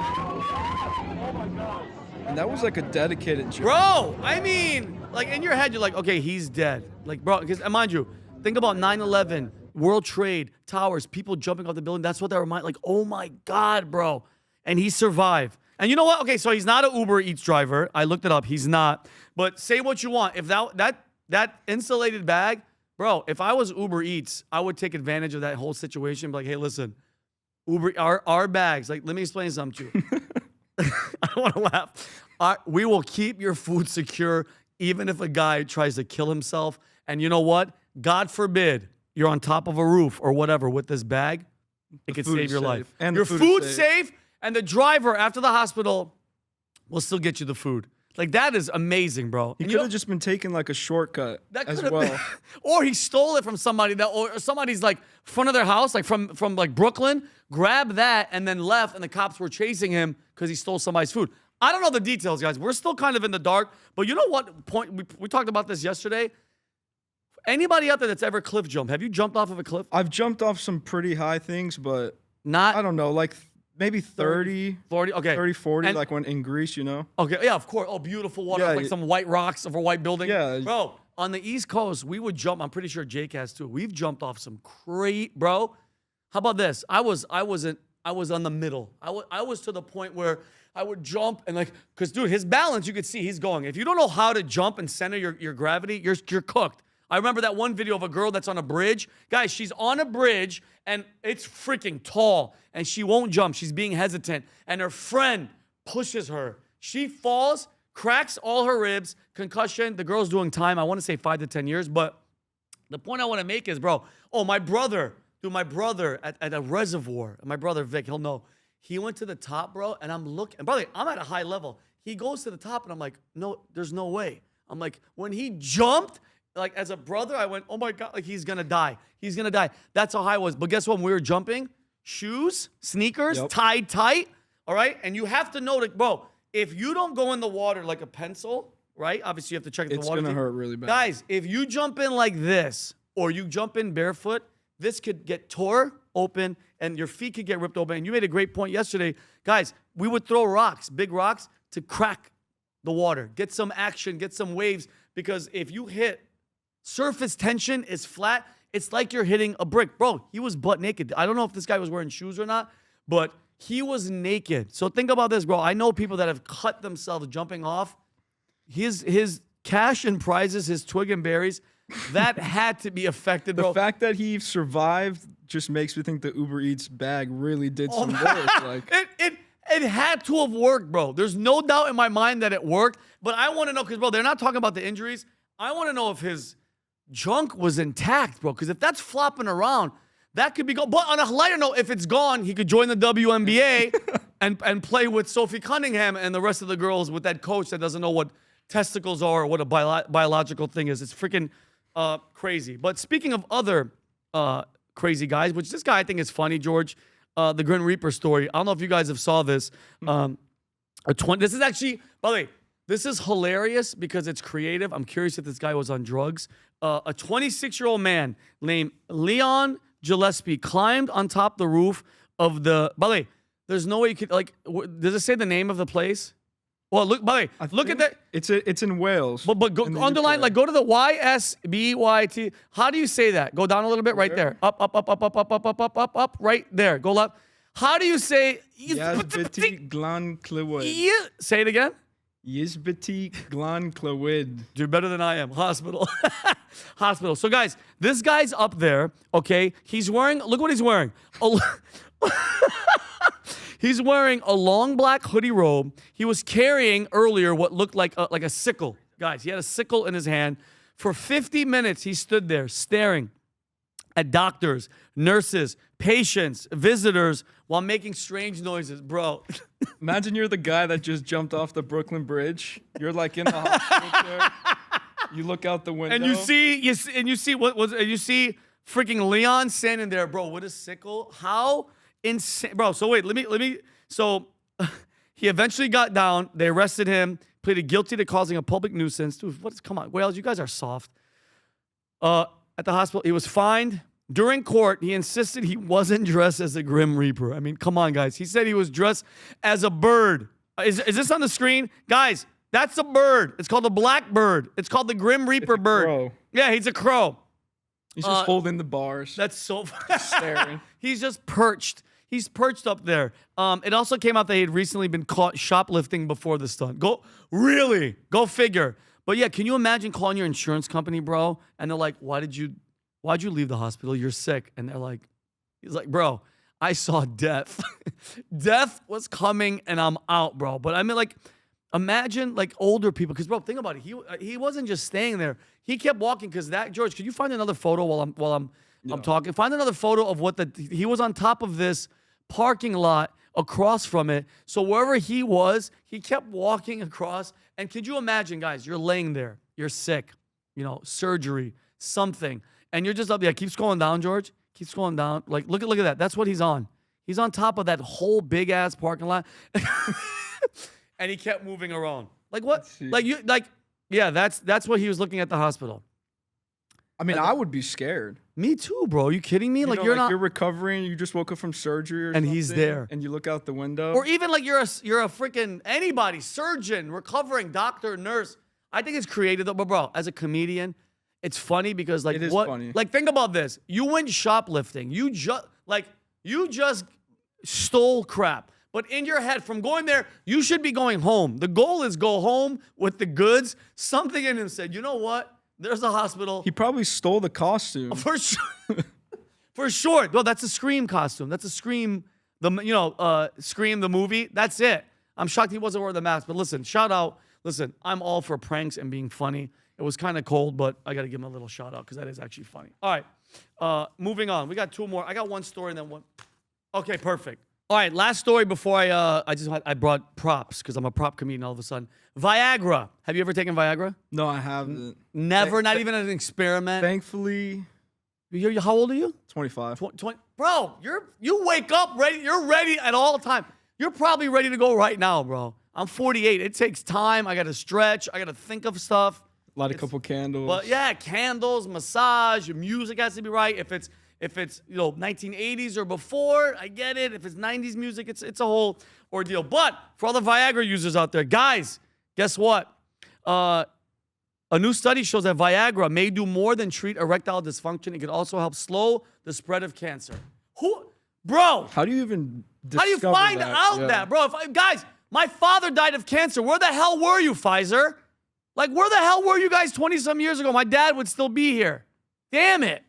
And that was like a dedicated joke. Bro, I mean, like in your head, you're like, okay, he's dead. Like, bro, because mind you, think about 9/11, World Trade, towers, people jumping off the building. That's what that reminds. Like, oh my God, bro. And he survived. And you know what? Okay, so he's not an Uber Eats driver. I looked it up. He's not. But say what you want. If that insulated bag, bro, if I was Uber Eats, I would take advantage of that whole situation. Be like, hey, listen, Uber, our bags. Like, let me explain something to you. I don't want to laugh. We will keep your food secure, even if a guy tries to kill himself. And you know what? God forbid you're on top of a roof or whatever with this bag. It could save your life. And your the food's is safe, and the driver after the hospital will still get you the food. Like, that is amazing, bro. He And could have just been taking like a shortcut as could've well. been- or he stole it from somebody or somebody's like front of their house, like from like Brooklyn, grabbed that and then left, and the cops were chasing him because he stole somebody's food. I don't know the details, guys. We're still kind of in the dark, but you know what point? We talked about this yesterday. Anybody out there that's ever cliff jumped? Have you jumped off of a cliff? I've jumped off some pretty high things, but not. I don't know, like maybe 30, 40, okay. 30, 40, And- like when in Greece, you know? Okay, yeah, of course. Oh, beautiful water, Yeah, like some white rocks of a white building. Yeah. Bro, on the East Coast, we would jump. I'm pretty sure Jake has too. We've jumped off some bro. How about this? I was on the middle. I was to the point where I would jump and like, cause dude, his balance, you could see he's going. If you don't know how to jump and center your gravity, you're cooked. I remember that one video of a girl that's on a bridge. Guys, she's on a bridge and it's freaking tall and she won't jump. She's being hesitant and her friend pushes her. She falls, cracks all her ribs, concussion. The girl's doing time. I want to say 5 to 10 years, but the point I want to make is, bro, my brother at a reservoir, my brother Vic, he'll know. He went to the top, bro, and I'm looking, brother, I'm at a high level. He goes to the top and I'm like, no, there's no way. I'm like, when he jumped, like as a brother, I went, oh my God, like he's gonna die. He's gonna die. That's how high I was. But guess what? When we were jumping, shoes, sneakers, tied tight, all right? And you have to know that, bro, if you don't go in the water like a pencil, right? Obviously, you have to check if the water. It's gonna hurt really bad. Guys, if you jump in like this, or you jump in barefoot, this could get tore open, and your feet could get ripped open. And you made a great point yesterday. Guys, we would throw rocks, big rocks, to crack the water. Get some action, get some waves, because if you hit surface tension is flat, it's like you're hitting a brick. Bro, he was butt naked. I don't know if this guy was wearing shoes or not, but he was naked. So think about this, bro. I know people that have cut themselves jumping off. His cash and prizes, his twig and berries, that had to be affected, bro. The fact that he survived just makes me think the Uber Eats bag really did some work. Like It had to have worked, bro. There's no doubt in my mind that it worked. But I want to know, because, bro, they're not talking about the injuries. I want to know if his junk was intact, bro. Because if that's flopping around, that could be gone. But on a lighter note, if it's gone, he could join the WNBA and play with Sophie Cunningham and the rest of the girls with that coach that doesn't know what testicles are or what a biological thing is. It's freaking crazy. But speaking of other crazy guys, which this guy I think is funny, George, the Grim Reaper story. I don't know if you guys have saw this. This is actually, by the way, this is hilarious because it's creative. I'm curious if this guy was on drugs. A 26-year-old man named Leon Gillespie climbed on top the roof of the. By the way, there's no way you could, like, does it say the name of the place? Well, look, by the way, look at that. It's in Wales. But go, in the underline, UK. like, go to the YSBYT. How do you say that? Go down a little bit, right there. Up, right there. Go left. How do you say? Yisbeti Glan Clywyd. Yeah. Say it again. Yisbeti Glan Clywyd. Do better than I am. Hospital. Hospital. So, guys, this guy's up there, okay? He's wearing, look what he's wearing. He's wearing a long black hoodie robe. He was carrying earlier what looked like a sickle. Guys, he had a sickle in his hand. For 50 minutes, he stood there staring at doctors, nurses, patients, visitors, while making strange noises. Bro. Imagine you're the guy that just jumped off the Brooklyn Bridge. You're like in the hospital chair. You look out the window. And you see freaking Leon standing there, bro, with a sickle. How insane, bro. So wait, let me. So he eventually got down. They arrested him, pleaded guilty to causing a public nuisance. Dude, come on, Wales, you guys are soft. At the hospital, he was fined. During court, he insisted he wasn't dressed as a Grim Reaper. I mean, come on, guys. He said he was dressed as a bird. Is this on the screen? Guys, that's a bird. It's called a black bird. It's called the Grim Reaper bird. Crow. Yeah, he's a crow. He's just holding the bars. That's so staring. He's just perched. He's perched up there. It also came out that he had recently been caught shoplifting before the stunt. Go figure. But yeah, can you imagine calling your insurance company, bro? And they're like, why'd you leave the hospital? You're sick. And they're like, he's like, bro, I saw death. Death was coming and I'm out, bro. But I mean, like, imagine like older people, because bro, think about it. He wasn't just staying there. He kept walking because that, George, could you find another photo while I'm talking? Find another photo of he was on top of this parking lot across from it. So wherever he was, he kept walking across. And could you imagine, guys, you're laying there, you're sick, surgery, something, and you're just up there. Keep scrolling down, George. Keep scrolling down. Like, look at that. That's what he's on. He's on top of that whole big ass parking lot. And he kept moving around. Like what? That's what he was looking at the hospital. I mean, I would be scared. Me too, bro. Are you kidding me? You're recovering, you just woke up from surgery or and something, he's there. And you look out the window. Or even like you're a freaking anybody, surgeon, recovering, doctor, nurse. I think it's creative though, but bro, as a comedian, it's funny because like it is funny. Like think about this. You went shoplifting. You just stole crap. But in your head, from going there, you should be going home. The goal is go home with the goods. Something in him said, you know what? There's a hospital. He probably stole the costume. For sure. For sure. No, that's a Scream costume. That's a Scream, Scream the movie. That's it. I'm shocked he wasn't wearing the mask. But listen, shout out. Listen, I'm all for pranks and being funny. It was kind of cold, but I got to give him a little shout out because that is actually funny. All right. Moving on. We got two more. I got one story and then one. Okay, perfect. All right, last story before I brought props because I'm a prop comedian all of a sudden. Viagra. Have you ever taken Viagra? No, I haven't. Never, not even an experiment. Thankfully. How old are you? 25. 20. Bro, you wake up ready. You're ready at all time. You're probably ready to go right now, bro. I'm 48. It takes time. I got to stretch. I got to think of stuff. Couple candles. But yeah, candles, massage, your music has to be right. If it's 1980s or before, I get it. If it's 90s music, it's a whole ordeal. But for all the Viagra users out there, guys, guess what? A new study shows that Viagra may do more than treat erectile dysfunction. It can also help slow the spread of cancer. Bro? How do you even How do you find out that, bro? Guys, my father died of cancer. Where the hell were you, Pfizer? Like, where the hell were you guys 20-some years ago? My dad would still be here. Damn it.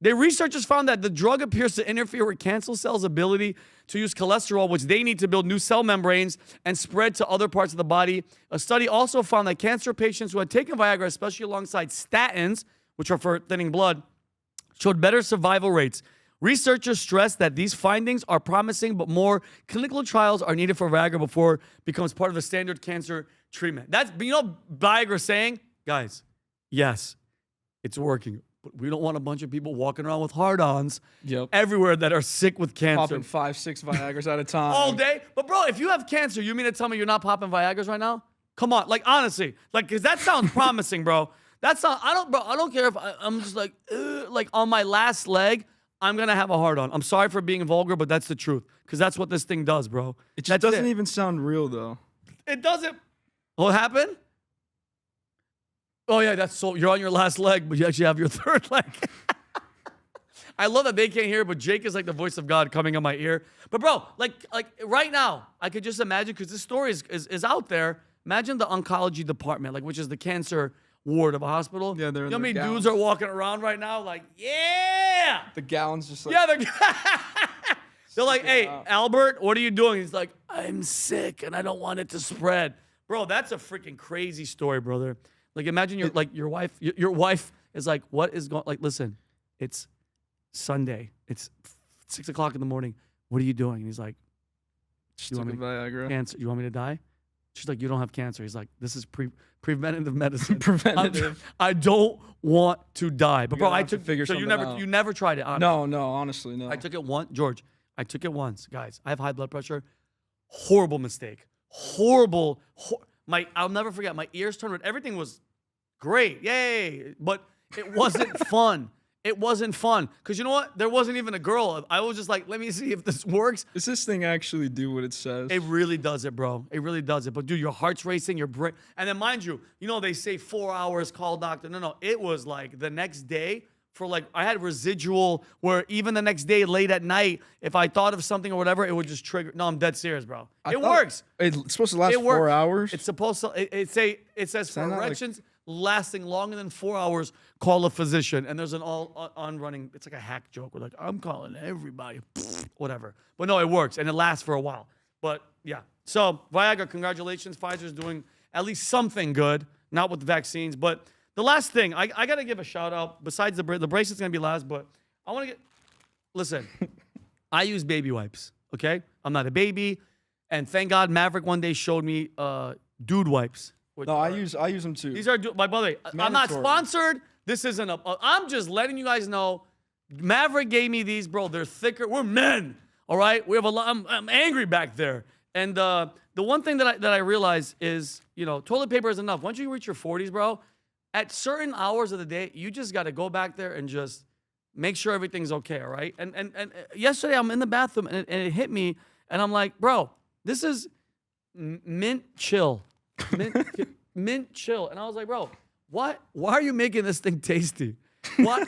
The researchers found that the drug appears to interfere with cancer cells' ability to use cholesterol, which they need to build new cell membranes and spread to other parts of the body. A study also found that cancer patients who had taken Viagra, especially alongside statins, which are for thinning blood, showed better survival rates. Researchers stress that these findings are promising, but more clinical trials are needed for Viagra before it becomes part of the standard cancer treatment. Viagra saying, guys, yes, it's working. But we don't want a bunch of people walking around with hard-ons everywhere that are sick with cancer. Popping 5-6 Viagras at a time. All day? But bro, if you have cancer, you mean to tell me you're not popping Viagras right now? Come on, like honestly, like, cause that sounds promising, bro. I don't care if I'm just like on my last leg, I'm gonna have a hard-on. I'm sorry for being vulgar, but that's the truth. Cause that's what this thing does, bro. It just doesn't even sound real though. It doesn't. What happened? Oh yeah, that's so you're on your last leg, but you actually have your third leg. I love that they can't hear, but Jake is like the voice of God coming on my ear. But bro, like right now, I could just imagine, because this story is out there. Imagine the oncology department, like which is the cancer ward of a hospital. Yeah, they're you know in how many their dudes gowns. are walking around right now, like, yeah. The gowns just like. Yeah, they're like, hey, Albert, what are you doing? He's like, I'm sick and I don't want it to spread. Bro, that's a freaking crazy story, brother. Like, imagine your wife is like, what is going? Like, listen, it's Sunday. It's 6 o'clock in the morning. What are you doing? And he's like, Just took a Viagra. Cancer. You want me to die? She's like, you don't have cancer. He's like, this is preventative medicine. Preventative. I don't want to die. But You're bro, gonna I have to took. figure So you something never, out. you never tried it. Honestly. No, honestly, no. I took it once, George. I took it once, guys. I have high blood pressure. Horrible mistake. Horrible. I'll never forget. My ears turned red. Everything was great. Yay! But it wasn't fun. It wasn't fun. Because you know what? There wasn't even a girl. I was just like, let me see if this works. Does this thing actually do what it says? It really does it, bro. It really does it. But dude, your heart's racing, your brain. And then mind you, they say 4 hours, call doctor. No. It was like the next day for like, I had residual where even the next day, late at night, if I thought of something or whatever, it would just trigger. No, I'm dead serious, bro. It works. It's supposed to last It works. 4 hours? It's supposed to, it says for that not like- erections lasting longer than 4 hours, call a physician. And there's an on running, it's like a hack joke. We're like, I'm calling everybody, whatever. But no, it works and it lasts for a while. But yeah. So Viagra, congratulations. Pfizer's doing at least something good, not with the vaccines. But the last thing, I got to give a shout out, besides the bracelet's going to be last, but I want to listen, I use baby wipes, okay? I'm not a baby. And thank God Maverick one day showed me dude wipes. No, I use them too. These are, by the way, I'm not Mandatory. sponsored. This isn't I'm just letting you guys know. Maverick gave me these, bro. They're thicker. We're men, all right? We have a lot. I'm angry back there. And the one thing that I realize is, toilet paper is enough. Once you reach your 40s, bro, at certain hours of the day, you just got to go back there and just make sure everything's okay, all right? And yesterday, I'm in the bathroom, and it hit me, and I'm like, bro, this is mint chill. Mint chill. And I was like, bro, why are you making this thing tasty? What?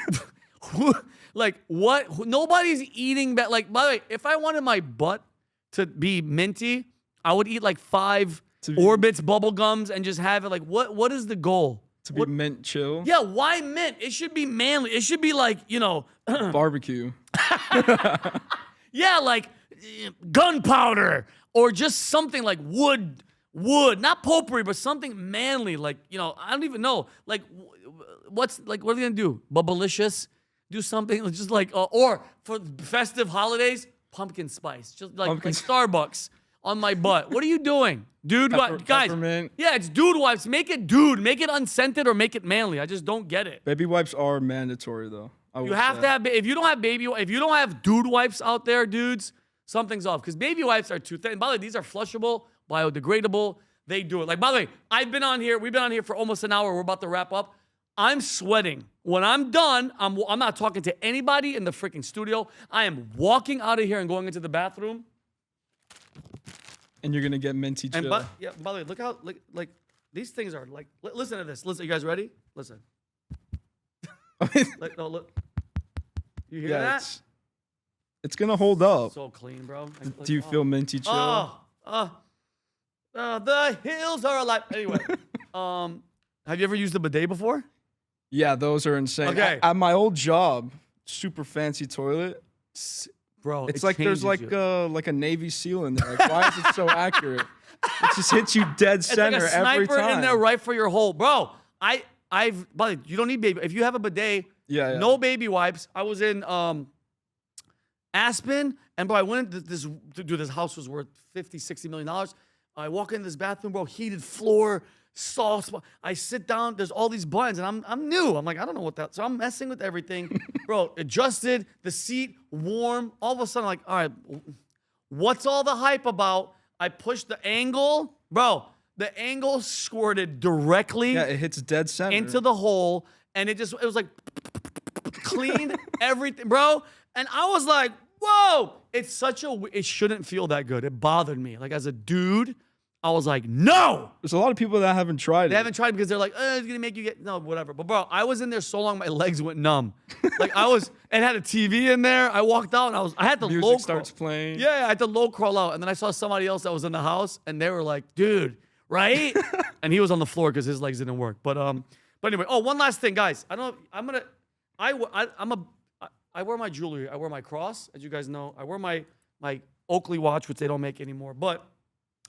Like, what? Nobody's eating that. Like, by the way, if I wanted my butt to be minty, I would eat like 5 Orbitz bubble gums and just have it. Like, what is the goal? To be mint chill? Yeah, why mint? It should be manly. It should be like, barbecue. Yeah, like gunpowder or just something like wood, not potpourri, but something manly. Like, I don't even know. Like, what are they gonna do? Bubblicious? Do something just like, or for festive holidays, pumpkin spice, just like Starbucks on my butt. What are you doing, dude? Guys, peppermint. yeah, it's dude wipes. Make it dude. Make it unscented or make it manly. I just don't get it. Baby wipes are mandatory though. You have to have, if you don't have dude wipes out there, dudes, something's off. Because baby wipes are too thin. By the way, these are flushable, biodegradable. They do it. Like, by the way, we've been on here for almost an hour. We're about to wrap up. I'm sweating. When I'm done, I'm not talking to anybody in the freaking studio. I am walking out of here and going into the bathroom. And you're gonna get minty chill. And by the way, look how like these things are like. Listen to this. Listen, you guys ready? Listen. Look. You hear that? It's gonna hold up. So clean, bro. Do you feel minty chill? The hills are alive. Anyway, have you ever used a bidet before? Yeah, those are insane. Okay. At my old job, super fancy toilet. Bro, it's it like there's changes like a Navy SEAL in there. Like, why is it so accurate? It just hits you dead center it's like a every sniper time. in there right for your hole, bro. But you don't need baby. If you have a bidet, no baby wipes. I was in Aspen, and bro, I went into this house was worth $50-60 million. I walk in this bathroom, bro, heated floor, sauce. I sit down, there's all these buttons, and I'm new. I'm like, I don't know what that. So I'm messing with everything, bro. Adjusted the seat, warm. All of a sudden, like, all right, what's all the hype about? I pushed the angle, bro. The angle squirted directly. Yeah, it hits dead center into the hole, and it was like cleaned everything, bro. And I was like, whoa! It shouldn't feel that good. It bothered me. Like as a dude, I was like, no. There's a lot of people that haven't tried They it. haven't tried because they're like, it's gonna make you get no, whatever. But bro, I was in there so long, my legs went numb. Like I was, and had a TV in there. I walked out and I had the Music low starts playing. Yeah, I had to low crawl out, and then I saw somebody else that was in the house, and they were like, dude, right? And he was on the floor because his legs didn't work. But anyway, one last thing, guys. I wear my jewelry. I wear my cross, as you guys know. I wear my Oakley watch, which they don't make anymore. But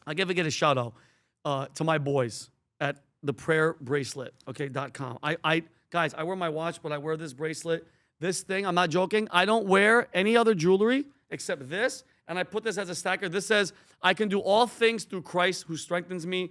I give a shout out to my boys at the prayerbracelet.com. Guys, I wear my watch, but I wear this bracelet. This thing, I'm not joking. I don't wear any other jewelry except this, and I put this as a stacker. This says, I can do all things through Christ who strengthens me.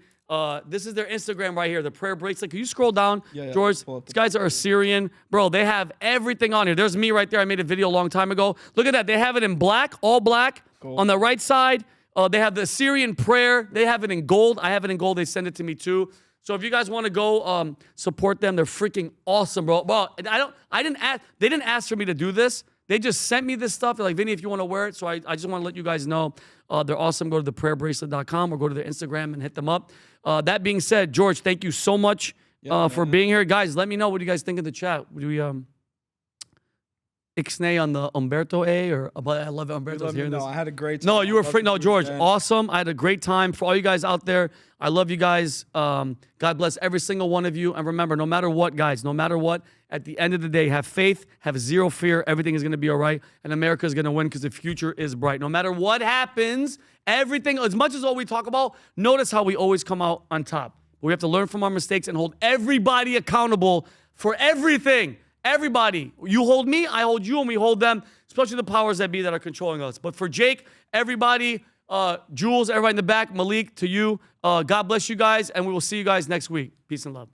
This is their Instagram right here, the prayer bracelet. Can you scroll down, George? These guys are Assyrian. Bro, they have everything on here. There's me right there. I made a video a long time ago. Look at that. They have it in black, all black. Gold. On the right side, they have the Assyrian prayer. They have it in gold. I have it in gold. They send it to me too. So if you guys want to go support them, they're freaking awesome, bro. Bro, they didn't ask for me to do this. They just sent me this stuff. They're like, Vinny, if you want to wear it. So I just want to let you guys know they're awesome. Go to theprayerbracelet.com or go to their Instagram and hit them up. That being said, George, thank you so much for being here. Guys, let me know what you guys think in the chat. Do we ixnay on the Umberto A or I love it. Umberto's hearing this. I had a great time. No, you were free. No, George, awesome. I had a great time. For all you guys out there, I love you guys. God bless every single one of you. And remember, no matter what, guys, no matter what, at the end of the day, have faith, have zero fear. Everything is going to be all right. And America is going to win because the future is bright. No matter what happens, everything, as much as all we talk about, notice how we always come out on top. We have to learn from our mistakes and hold everybody accountable for everything. Everybody. You hold me, I hold you, and we hold them, especially the powers that be that are controlling us. But for Jake, everybody, Jules, everybody in the back, Malik, to you, God bless you guys, and we will see you guys next week. Peace and love.